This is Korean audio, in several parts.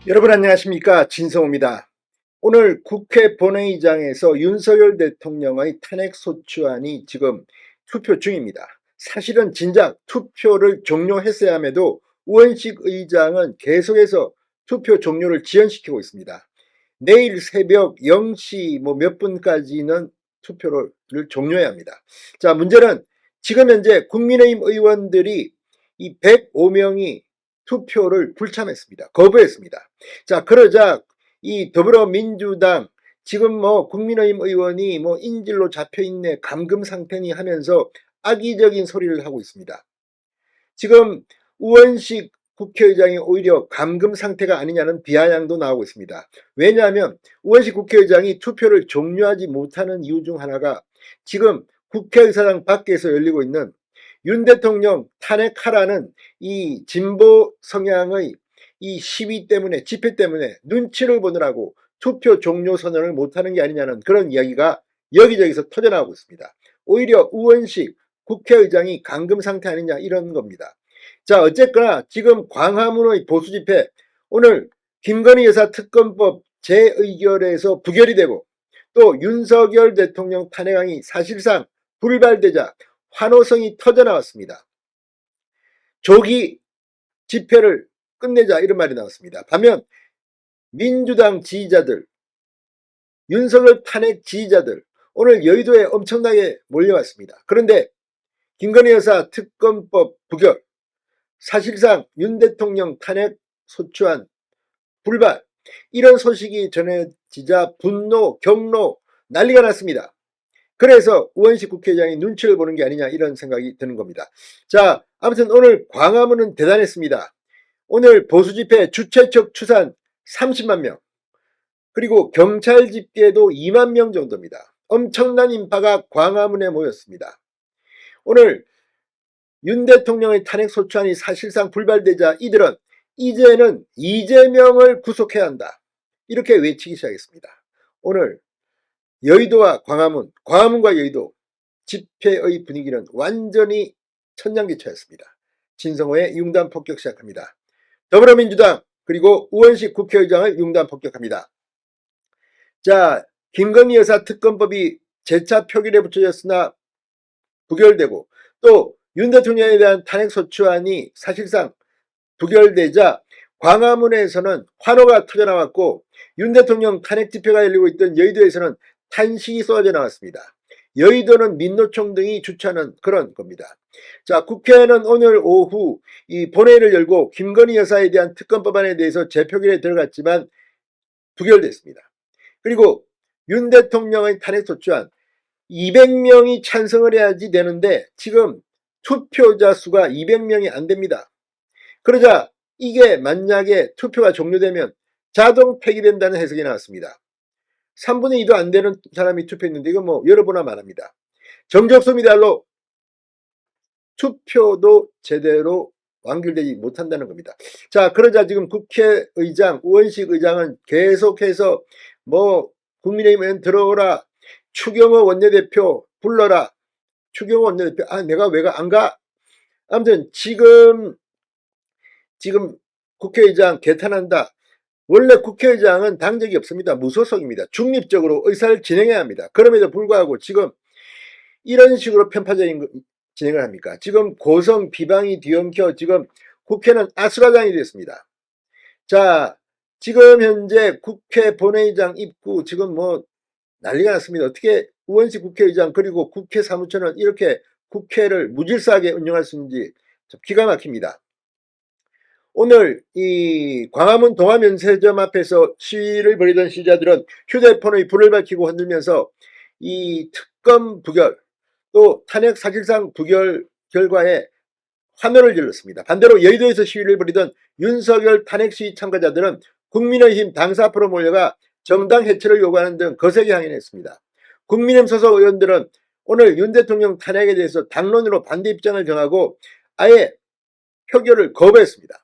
여러분 안녕하십니까, 진성호입니다. 오늘 국회 본회의장에서 윤석열 대통령의 탄핵소추안이 지금 투표 중입니다. 사실은 진작 투표를 종료했어야 함에도 우원식 의장은 계속해서 투표 종료를 지연시키고 있습니다. 내일 새벽 0시 몇 분까지는 투표를 종료해야 합니다. 자, 문제는 지금 현재 국민의힘 의원들이 이 105명이 투표를 불참했습니다. 거부했습니다. 자, 그러자 이 더불어민주당 지금 국민의힘 의원이 인질로 잡혀있네, 감금 상태니 하면서 악의적인 소리를 하고 있습니다. 지금 우원식 국회의장이 오히려 감금 상태가 아니냐는 비아냥도 나오고 있습니다. 왜냐하면 우원식 국회의장이 투표를 종료하지 못하는 이유 중 하나가 지금 국회의사당 밖에서 열리고 있는 윤 대통령 탄핵하라는 이 진보 성향의 이 시위 때문에, 집회 때문에 눈치를 보느라고 투표 종료 선언을 못하는 게 아니냐는 그런 이야기가 여기저기서 터져나오고 있습니다. 오히려 우원식 국회의장이 감금 상태 아니냐 이런 겁니다. 자, 어쨌거나 지금 광화문의 보수집회, 오늘 김건희 여사 특검법 재의결에서 부결이 되고 또 윤석열 대통령 탄핵안이 사실상 불발되자 환호성이 터져나왔습니다. 조기 집회를 끝내자 이런 말이 나왔습니다. 반면 민주당 지지자들, 윤석열 탄핵 지지자들 오늘 여의도에 엄청나게 몰려왔습니다. 그런데 김건희 여사 특검법 부결, 사실상 윤 대통령 탄핵 소추안 불발, 이런 소식이 전해지자 분노, 경로, 난리가 났습니다. 그래서 우원식 국회의장이 눈치를 보는 게 아니냐 이런 생각이 드는 겁니다. 자, 아무튼 오늘 광화문은 대단했습니다. 오늘 보수집회 주최측 추산 30만 명, 그리고 경찰 집계도 2만 명 정도입니다. 엄청난 인파가 광화문에 모였습니다. 오늘 윤 대통령의 탄핵 소추안이 사실상 불발되자 이들은 이제는 이재명을 구속해야 한다, 이렇게 외치기 시작했습니다. 오늘 여의도와 광화문, 광화문과 여의도 집회의 분위기는 완전히 천냥기차였습니다. 진성호의 융단 폭격 시작합니다. 더불어민주당 그리고 우원식 국회의장을 융단 폭격합니다. 자, 김건희 여사 특검법이 재차 표결에 붙여졌으나 부결되고 또 윤 대통령에 대한 탄핵소추안이 사실상 부결되자 광화문에서는 환호가 터져나왔고 윤 대통령 탄핵 집회가 열리고 있던 여의도에서는 탄식이 쏟아져 나왔습니다. 여의도는 민노총 등이 주최하는 그런 겁니다. 자, 국회는 오늘 오후 이 본회의를 열고 김건희 여사에 대한 특검법안에 대해서 재표결에 들어갔지만 부결됐습니다. 그리고 윤 대통령의 탄핵소추안 200명이 찬성을 해야지 되는데 지금 투표자 수가 200명이 안 됩니다. 그러자 이게 만약에 투표가 종료되면 자동 폐기된다는 해석이 나왔습니다. 3분의 2도 안 되는 사람이 투표했는데 이거 여러분나 말합니다. 정적수 미달로 투표도 제대로 완결되지 못한다는 겁니다. 자, 그러자 지금 국회의장 우원식 의장은 계속해서 국민의힘 의원 들어오라, 추경호 원내대표 불러라, 추경호 원내대표 내가 왜 안 가? 아무튼 지금 국회의장 개탄한다. 원래 국회의장은 당적이 없습니다. 무소속입니다. 중립적으로 의사를 진행해야 합니다. 그럼에도 불구하고 지금 이런 식으로 편파적인 진행을 합니까? 지금 고성 비방이 뒤엉켜 지금 국회는 아수라장이 됐습니다. 자, 지금 현재 국회 본회의장 입구 지금 난리가 났습니다. 어떻게 우원식 국회의장 그리고 국회 사무처는 이렇게 국회를 무질서하게 운영할 수 있는지 기가 막힙니다. 오늘 이 광화문 동아면세점 앞에서 시위를 벌이던 시위자들은 휴대폰의 불을 밝히고 흔들면서 이 특검 부결 또 탄핵 사실상 부결 결과에 환호를 질렀습니다. 반대로 여의도에서 시위를 벌이던 윤석열 탄핵 시위 참가자들은 국민의힘 당사 앞으로 몰려가 정당 해체를 요구하는 등 거세게 항의했습니다. 국민의힘 소속 의원들은 오늘 윤 대통령 탄핵에 대해서 당론으로 반대 입장을 정하고 아예 표결을 거부했습니다.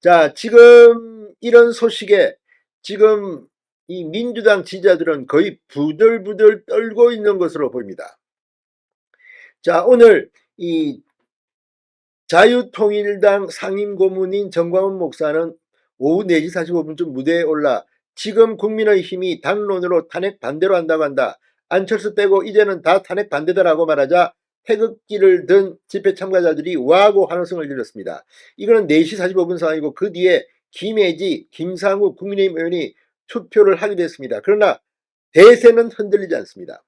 자, 지금 이런 소식에 지금 이 민주당 지지자들은 거의 부들부들 떨고 있는 것으로 보입니다. 자, 오늘 이 자유통일당 상임고문인 정광훈 목사는 오후 4시 45분쯤 무대에 올라 지금 국민의힘이 당론으로 탄핵 반대로 한다고 한다. 안철수 빼고 이제는 다 탄핵 반대다라고 말하자 태극기를 든 집회 참가자들이 와하고 환호성을 질렀습니다. 이거는 4시 45분 상황이고 그 뒤에 김혜지, 김상우 국민의힘 의원이 투표를 하게 됐습니다. 그러나 대세는 흔들리지 않습니다.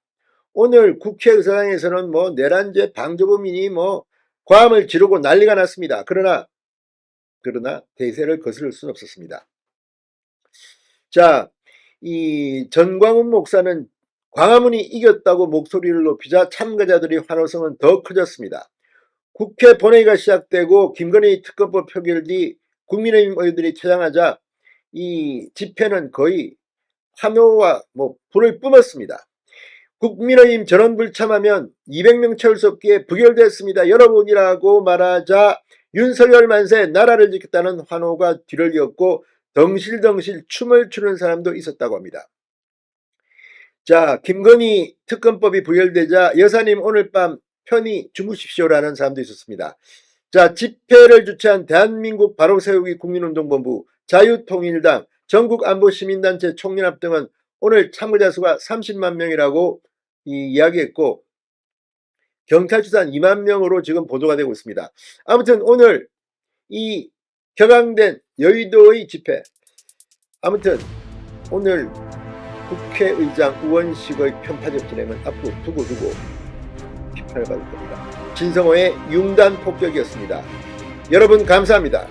오늘 국회의사당에서는 뭐 내란죄 방조범인이 뭐 고함을 지르고 난리가 났습니다. 그러나 대세를 거스를 수는 없었습니다. 자, 이 전광훈 목사는 광화문이 이겼다고 목소리를 높이자 참가자들의 환호성은 더 커졌습니다. 국회 본회의가 시작되고 김건희 특검법 표결 뒤 국민의힘 의원들이 퇴장하자 이 집회는 거의 환호와 불을 뿜었습니다. 국민의힘 전원 불참하면 200명 채울 수 없기에 부결됐습니다. 여러분이라고 말하자 윤석열 만세 나라를 지켰다는 환호가 뒤를 이었고 덩실덩실 춤을 추는 사람도 있었다고 합니다. 자, 김건희 특검법이 부결되자 여사님 오늘 밤 편히 주무십시오라는 사람도 있었습니다. 자, 집회를 주최한 대한민국 바로세우기 국민운동본부, 자유통일당, 전국안보시민단체 총연합 등은 오늘 참가자 수가 30만 명이라고 이야기했고 경찰 추산 2만 명으로 지금 보도가 되고 있습니다. 아무튼 오늘 이 격앙된 여의도의 집회, 아무튼 오늘 국회의장 우원식의 편파적 진행은 앞으로 두고 비판을 받을 겁니다. 진성호의 융단 폭격이었습니다. 여러분 감사합니다.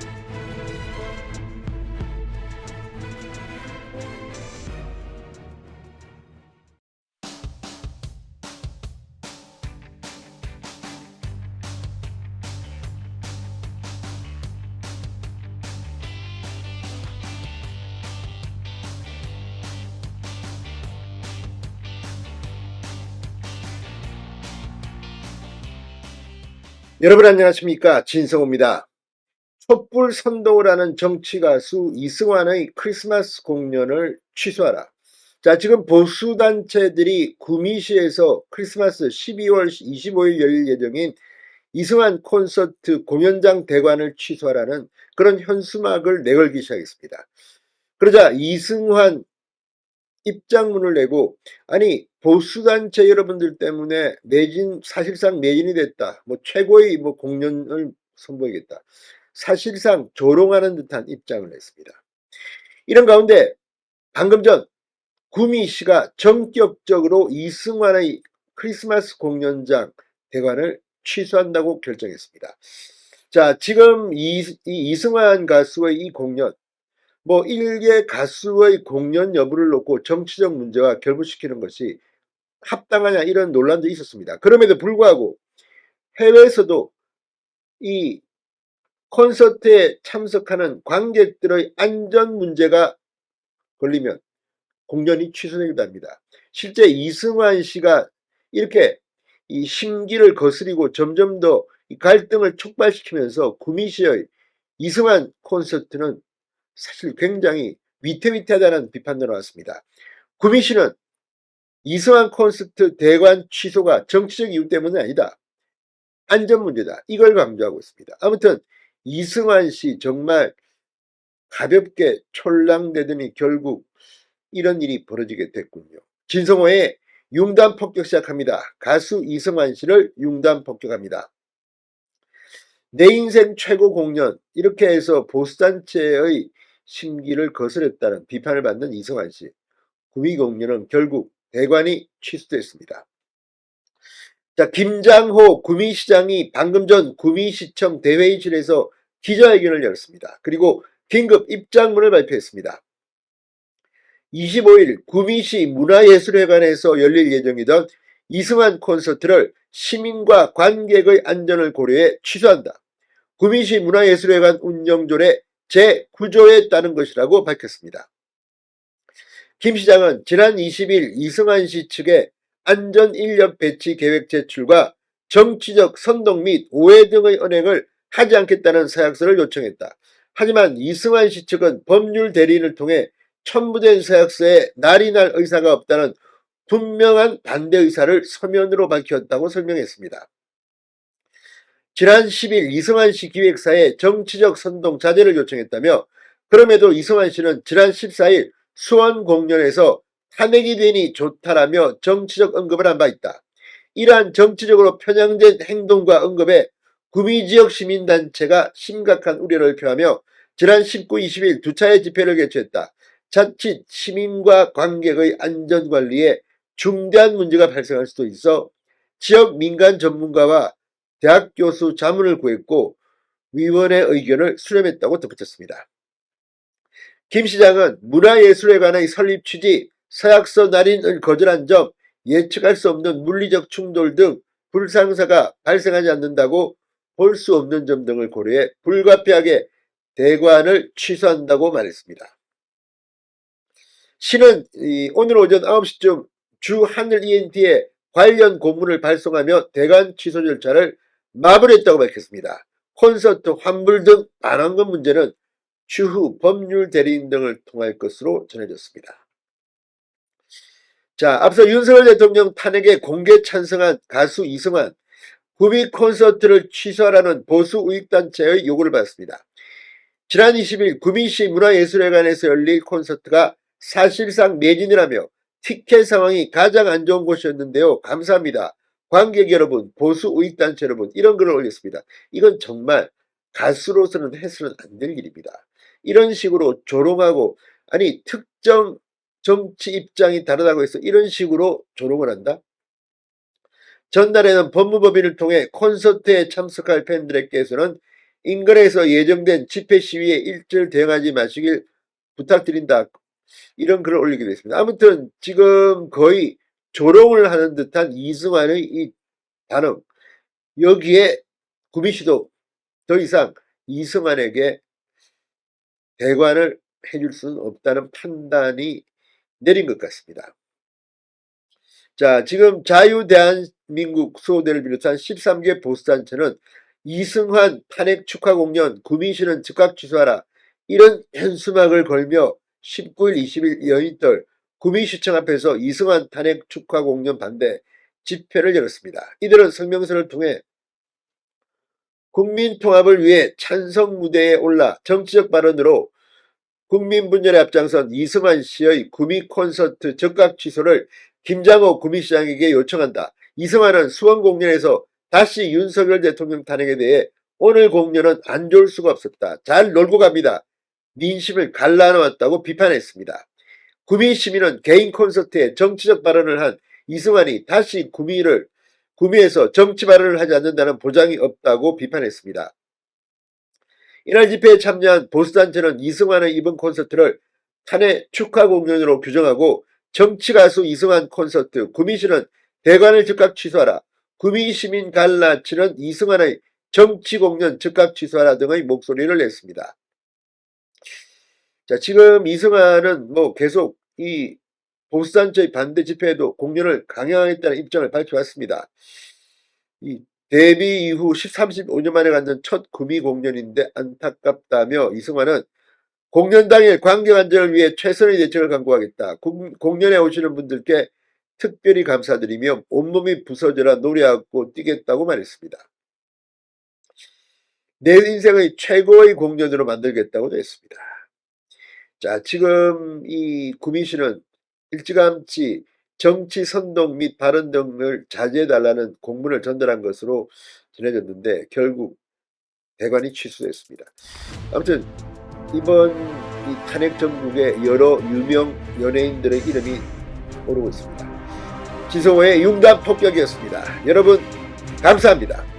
여러분 안녕하십니까, 진성호입니다. 촛불 선동을 하는 정치가수 이승환의 크리스마스 공연을 취소하라. 자, 지금 보수단체들이 구미시에서 크리스마스 12월 25일 열릴 예정인 이승환 콘서트 공연장 대관을 취소하라는 그런 현수막을 내걸기 시작했습니다. 그러자 이승환 입장문을 내고, 아니 보수단체 여러분들 때문에 사실상 매진이 됐다, 최고의 공연을 선보이겠다, 사실상 조롱하는 듯한 입장을 냈습니다. 이런 가운데 방금 전 구미시가 전격적으로 이승환의 크리스마스 공연장 대관을 취소한다고 결정했습니다. 자, 지금 이승환 가수의 이 공연, 일개 가수의 공연 여부를 놓고 정치적 문제와 결부시키는 것이 합당하냐 이런 논란도 있었습니다. 그럼에도 불구하고 해외에서도 이 콘서트에 참석하는 관객들의 안전 문제가 걸리면 공연이 취소되기도 합니다. 실제 이승환 씨가 이렇게 이 심기를 거스리고 점점 더 갈등을 촉발시키면서 구미시의 이승환 콘서트는 사실 굉장히 위태위태하다는 비판도 나왔습니다. 구미시는 이승환 콘서트 대관 취소가 정치적 이유 때문은 아니다, 안전 문제다, 이걸 강조하고 있습니다. 아무튼 이승환 씨 정말 가볍게 촐랑대더니 결국 이런 일이 벌어지게 됐군요. 진성호의 융단 폭격 시작합니다. 가수 이승환 씨를 융단 폭격합니다. 내 인생 최고 공연, 이렇게 해서 보수단체의 심기를 거스렸다는 비판을 받는 이승환 씨. 구미 공연은 결국 대관이 취소됐습니다. 자, 김장호 구미시장이 방금 전 구미시청 대회의실에서 기자회견을 열었습니다. 그리고 긴급 입장문을 발표했습니다. 25일 구미시 문화예술회관에서 열릴 예정이던 이승환 콘서트를 시민과 관객의 안전을 고려해 취소한다. 구미시 문화예술회관 운영조례 제9조에 따른 것이라고 밝혔습니다. 김 시장은 지난 20일 이승환 씨 측에 안전인력 배치 계획 제출과 정치적 선동 및 오해 등의 언행을 하지 않겠다는 서약서를 요청했다. 하지만 이승환 씨 측은 법률 대리인을 통해 첨부된 서약서에 날이 날 의사가 없다는 분명한 반대 의사를 서면으로 밝혔다고 설명했습니다. 지난 10일 이승환 씨 기획사에 정치적 선동 자제를 요청했다며 그럼에도 이승환 씨는 지난 14일 수원 공연에서 탄핵이 되니 좋다라며 정치적 언급을 한 바 있다. 이러한 정치적으로 편향된 행동과 언급에 구미지역 시민단체가 심각한 우려를 표하며 지난 19, 20일 두 차례 집회를 개최했다. 자칫 시민과 관객의 안전관리에 중대한 문제가 발생할 수도 있어 지역 민간 전문가와 대학 교수 자문을 구했고 위원회 의견을 수렴했다고 덧붙였습니다. 김 시장은 문화예술회관의 설립 취지, 서약서 날인을 거절한 점, 예측할 수 없는 물리적 충돌 등 불상사가 발생하지 않는다고 볼 수 없는 점 등을 고려해 불가피하게 대관을 취소한다고 말했습니다. 시는 오늘 오전 9시쯤 주 하늘 ENT에 관련 공문을 발송하며 대관 취소 절차를 마무리했다고 밝혔습니다. 콘서트 환불 등 반환금 문제는 추후 법률 대리인 등을 통할 것으로 전해졌습니다. 자, 앞서 윤석열 대통령 탄핵에 공개 찬성한 가수 이승환, 구미 콘서트를 취소하라는 보수 우익단체의 요구를 받았습니다. 지난 20일 구미시 문화예술회관에서 열릴 콘서트가 사실상 매진이라며 티켓 상황이 가장 안 좋은 곳이었는데요. 감사합니다. 관객 여러분, 보수 우익단체 여러분, 이런 글을 올렸습니다. 이건 정말 가수로서는 해서는 안 될 일입니다. 이런 식으로 조롱하고, 아니 특정 정치 입장이 다르다고 해서 이런 식으로 조롱을 한다? 전날에는 법무법인을 통해 콘서트에 참석할 팬들에게서는 인근에서 예정된 집회 시위에 일절 대응하지 마시길 부탁드린다. 이런 글을 올리기도 했습니다. 아무튼 지금 거의 조롱을 하는 듯한 이승환의 이 반응, 여기에 구미시도 더 이상 이승환에게 대관을 해줄 수는 없다는 판단이 내린 것 같습니다. 자, 지금 자유대한민국 수호대를 비롯한 13개 보수단체는 이승환 탄핵 축하 공연 구미시는 즉각 취소하라, 이런 현수막을 걸며 19일, 20일 연이틀 구미시청 앞에서 이승환 탄핵 축하 공연 반대 집회를 열었습니다. 이들은 성명서를 통해 국민 통합을 위해 찬성 무대에 올라 정치적 발언으로 국민 분열에 앞장선 이승환 씨의 구미 콘서트 즉각 취소를 김장호 구미시장에게 요청한다. 이승환은 수원 공연에서 다시 윤석열 대통령 탄핵에 대해 오늘 공연은 안 좋을 수가 없었다. 잘 놀고 갑니다. 민심을 갈라놓았다고 비판했습니다. 구미 시민은 개인 콘서트에 정치적 발언을 한 이승환이 다시 구미에서 정치 발언을 하지 않는다는 보장이 없다고 비판했습니다. 이날 집회에 참여한 보수단체는 이승환의 이번 콘서트를 탄핵 축하 공연으로 규정하고 정치가수 이승환 콘서트 구미시는 대관을 즉각 취소하라, 구미시민 갈라치는 이승환의 정치공연 즉각 취소하라 등의 목소리를 냈습니다. 자, 지금 이승환은 계속 이 보수단체의 반대 집회에도 공연을 강행하겠다는 입장을 밝혀왔습니다. 이 데뷔 이후 35년 만에 갖는 첫 구미 공연인데 안타깝다며 이승환은 공연 당일 관객 안전을 위해 최선의 대책을 강구하겠다. 공연에 오시는 분들께 특별히 감사드리며 온몸이 부서져라 노래하고 뛰겠다고 말했습니다. 내 인생의 최고의 공연으로 만들겠다고도 했습니다. 자, 지금 이 구미시는 일찌감치 정치 선동 및 발언 등을 자제해달라는 공문을 전달한 것으로 전해졌는데 결국 대관이 취소됐습니다. 아무튼 이번 이 탄핵 전국에 여러 유명 연예인들의 이름이 오르고 있습니다. 진성호의 융단 폭격이었습니다. 여러분 감사합니다.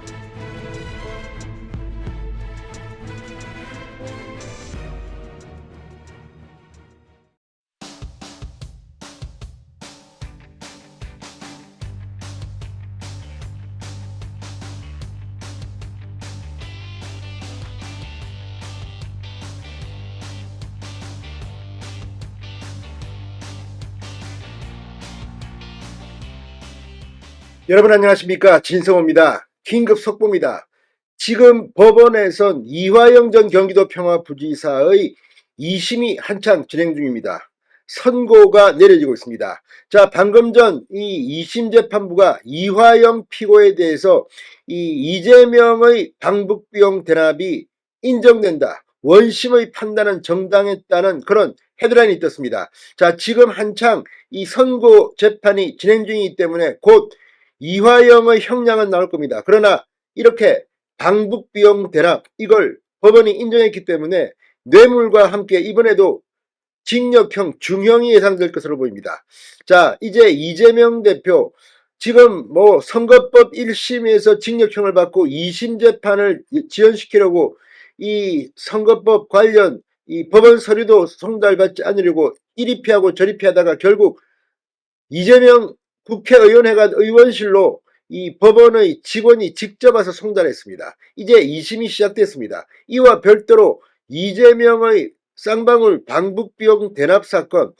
여러분 안녕하십니까, 진성호입니다. 긴급 속보입니다. 지금 법원에선 이화영 전 경기도 평화부지사의 2심이 한창 진행 중입니다. 선고가 내려지고 있습니다. 자, 방금 전 이 2심 재판부가 이화영 피고에 대해서 이 이재명의 방북비용 대납이 인정된다, 원심의 판단은 정당했다는 그런 헤드라인이 떴습니다. 자, 지금 한창 이 선고 재판이 진행 중이기 때문에 곧 이화영의 형량은 나올 겁니다. 그러나 이렇게 방북비용 대납 이걸 법원이 인정했기 때문에 뇌물과 함께 이번에도 징역형 중형이 예상될 것으로 보입니다. 자, 이제 이재명 대표 지금 뭐 선거법 1심에서 징역형을 받고 2심 재판을 지연시키려고 이 선거법 관련 이 법원 서류도 송달받지 않으려고 이리 피하고 저리 피하다가 결국 이재명 국회의원회관 의원실로 이 법원의 직원이 직접 와서 송달했습니다. 이제 2심이 시작됐습니다. 이와 별도로 이재명의 쌍방울 방북비용 대납 사건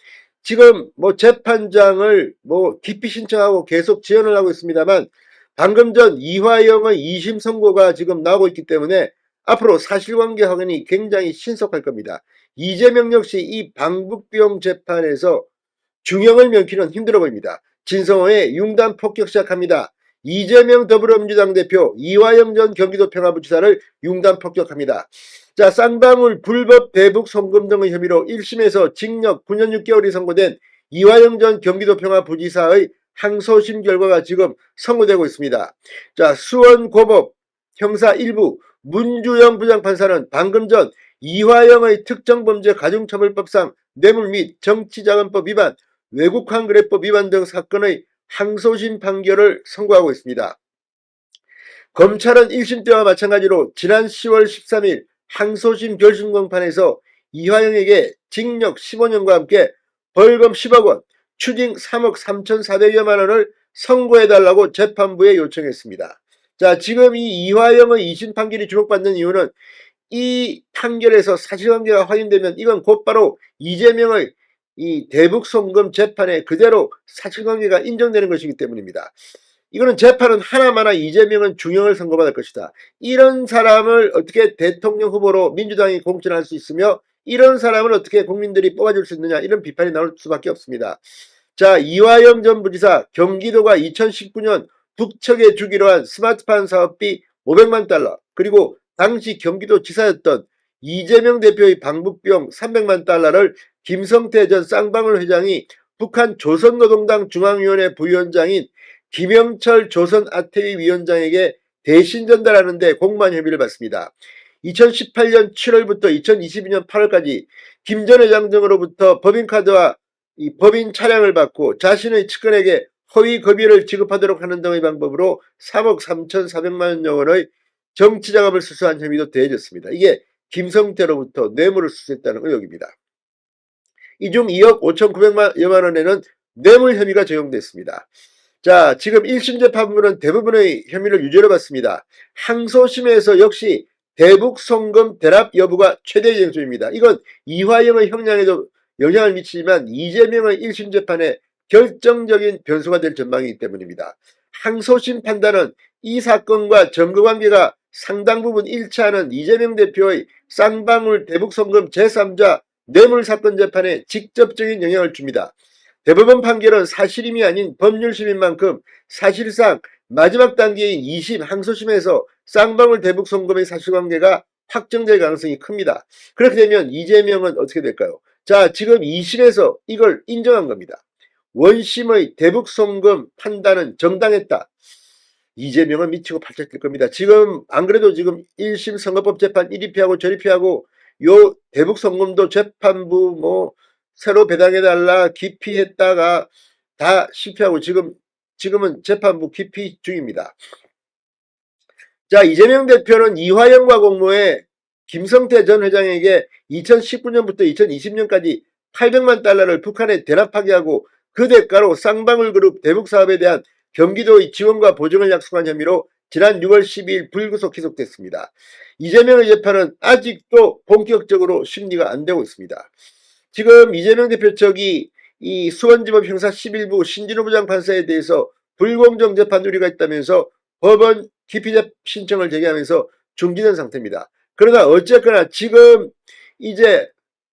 지금 뭐 재판장을 뭐 기피 신청하고 계속 지연을 하고 있습니다만 방금 전 이화영의 2심 선고가 지금 나오고 있기 때문에 앞으로 사실관계 확인이 굉장히 신속할 겁니다. 이재명 역시 이 방북비용 재판에서 중형을 면키는 힘들어 보입니다. 진성호의 융단 폭격 시작합니다. 이재명 더불어민주당 대표 이화영 전 경기도 평화부지사를 융단 폭격합니다. 자, 쌍방울 불법 대북 송금 등의 혐의로 1심에서 징역 9년 6개월이 선고된 이화영 전 경기도 평화부지사의 항소심 결과가 지금 선고되고 있습니다. 자, 수원고법 형사 1부 문주영 부장판사는 방금 전 이화영의 특정범죄 가중처벌법상 뇌물 및 정치자금법 위반, 외국환거래법 위반 등 사건의 항소심 판결을 선고하고 있습니다. 검찰은 1심 때와 마찬가지로 지난 10월 13일 항소심 결심공판에서 이화영에게 징역 15년과 함께 벌금 10억 원, 추징 3억 3,400여만 원을 선고해달라고 재판부에 요청했습니다. 자, 지금 이 이화영의 2심 판결이 주목받는 이유는 이 판결에서 사실관계가 확인되면 이건 곧바로 이재명의 이 대북 송금 재판에 그대로 사실관계가 인정되는 것이기 때문입니다. 이거는 재판은 하나마나 이재명은 중형을 선고받을 것이다. 이런 사람을 어떻게 대통령 후보로 민주당이 공천할 수 있으며 이런 사람을 어떻게 국민들이 뽑아줄 수 있느냐 이런 비판이 나올 수밖에 없습니다. 자, 이화영 전 부지사 경기도가 2019년 북측에 주기로 한 스마트폰 사업비 500만 달러 그리고 당시 경기도지사였던 이재명 대표의 방북비용 300만 달러를 김성태 전 쌍방울 회장이 북한 조선노동당 중앙위원회 부위원장인 김영철 조선아태위 위원장에게 대신 전달하는 데 공모한 혐의를 받습니다. 2018년 7월부터 2022년 8월까지 김 전 회장 등으로부터 법인카드와 이 법인 차량을 받고 자신의 측근에게 허위 급여를 지급하도록 하는 등의 방법으로 3억 3,400만 원의 정치자금을 수수한 혐의도 더해졌습니다. 이게 김성태로부터 뇌물을 수수했다는 의혹입니다. 이 중 2억 5,900여만 원에는 뇌물 혐의가 적용됐습니다. 자, 지금 1심 재판부는 대부분의 혐의를 유죄로 받습니다. 항소심에서 역시 대북 송금 대납 여부가 최대 쟁점입니다. 이건 이화영의 형량에도 영향을 미치지만 이재명의 1심 재판에 결정적인 변수가 될 전망이기 때문입니다. 항소심 판단은 이 사건과 점거관계가 상당 부분 일치하는 이재명 대표의 쌍방울 대북 송금 제3자 뇌물 사건 재판에 직접적인 영향을 줍니다. 대법원 판결은 사실임이 아닌 법률심인 만큼 사실상 마지막 단계인 2심 항소심에서 쌍방울 대북 송금의 사실관계가 확정될 가능성이 큽니다. 그렇게 되면 이재명은 어떻게 될까요? 자, 지금 2심에서 이걸 인정한 겁니다. 원심의 대북 송금 판단은 정당했다. 이재명은 미치고 팔짝 뛸 겁니다. 지금 안 그래도 지금 1심 선거법 재판 이리 피하고 저리 피하고 요 대북 송금도 재판부 뭐 새로 배당해달라 기피했다가 다 실패하고 지금은 재판부 기피 중입니다. 자, 이재명 대표는 이화영과 공모해 김성태 전 회장에게 2019년부터 2020년까지 800만 달러를 북한에 대납하게 하고 그 대가로 쌍방울 그룹 대북 사업에 대한 경기도의 지원과 보증을 약속한 혐의로 지난 6월 12일 불구속 기소됐습니다. 이재명의 재판은 아직도 본격적으로 심리가 안 되고 있습니다. 지금 이재명 대표 측이 이 수원지법 형사 11부 신진호 부장판사에 대해서 불공정 재판 우려가 있다면서 법원 기피 신청을 제기하면서 중지된 상태입니다. 그러나 어쨌거나 지금 이제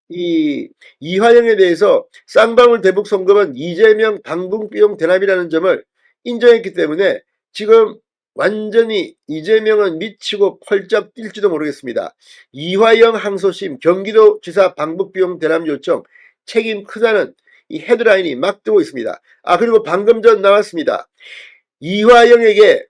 이 이화영에 대해서 쌍방울 대북 송금은 이재명 방북비용 대납이라는 점을 인정했기 때문에 지금 완전히 이재명은 미치고 펄쩍 뛸지도 모르겠습니다. 이화영 항소심 경기도지사 방북비용 대납 요청 책임 크다는 이 헤드라인이 막 뜨고 있습니다. 그리고 방금 전 나왔습니다. 이화영에게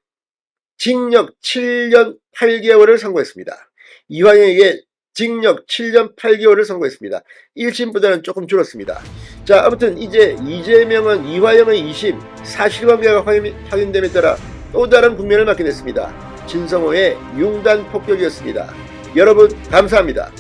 징역 7년 8개월을 선고했습니다. 이화영에게 징역 7년 8개월을 선고했습니다. 1심보다는 조금 줄었습니다. 자, 아무튼 이제 이재명은 이화영의 2심 사실관계가 확인됨에 따라 또 다른 국면을 맞게 됐습니다. 진성호의 융단 폭격이었습니다. 여러분 감사합니다.